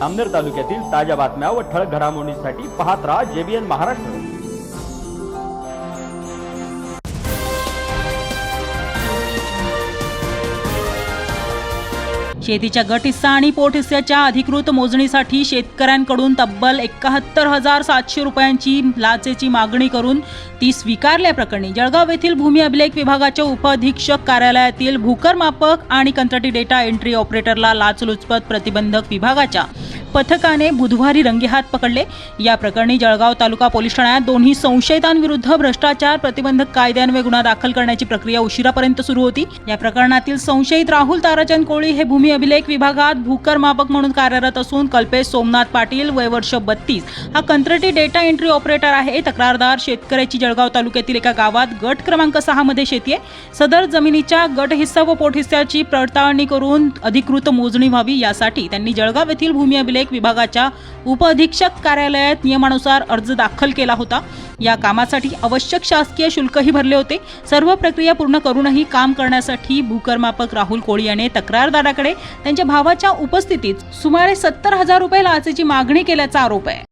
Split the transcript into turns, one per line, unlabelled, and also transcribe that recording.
अमनेर तालुक्यातील ताज्या बातम्या व ठळक घडामोडींसाठी पाहत राहा JBN महाराष्ट्र।
शेतीच्या गट हिस्सा आणि पोट हिस्साच्या अधिकृत मोजणीसाठी शेतकऱ्यांकडून तब्बल 71,700 रुपयांची लाचेची मागणी करून ती स्वीकारल्याप्रकरणी जळगाव येथील भूमी अभिलेख विभागाच्या उपअधीक्षक कार्यालयातील भूकरमापक आणि कंत्राटी डेटा एंट्री ऑपरेटरला लाचलुचपत प्रतिबंधक विभागाच्या पथकाने बुधवारी रंगेहात पकडले। या प्रकरणी जळगाव तालुका पोलीस ठाण्यात दोन्ही संशयितांविरुद्ध भ्रष्टाचार प्रतिबंधक कायद्यान्वये गुन्हा दाखल करण्याची प्रक्रिया उशिरापर्यंत सुरू होती। या प्रकरणातील संशयित राहुल ताराचंद कोळी हे भूमी अभिलेख विभागात भूकरमापक म्हणून कार्यरत असून कल्पेश सोमनाथ पाटील वय वर्ष 32 हा कंत्राटी डेटा एंट्री ऑपरेटर आहे। तक्रारदार शेतकऱ्याची जळगाव तालुक्यातील एका गावात गट क्रमांक 6 मध्ये शेती आहे। सदर जमिनीच्या गट हिस्सा व पोट हिस्साची पडताळणी करून अधिकृत मोजणी व्हावी यासाठी त्यांनी जळगाव येथील भूमी अभिलेख विभागाच्या उपअधीक्षक कार्यालयात नियमानुसार अर्ज दाखल केला होता। या कामासाठी आवश्यक शासकीय शुल्कही भरले होते। सर्व प्रक्रिया पूर्ण करूनही काम करण्यासाठी भूकरमापक राहुल कोळी याने तक्रारदाराकडे त्यांच्या भावाच्या उपस्थितीत सुमारे 70,000 रुपये लाचेची मागणी केल्याचा आरोप आहे।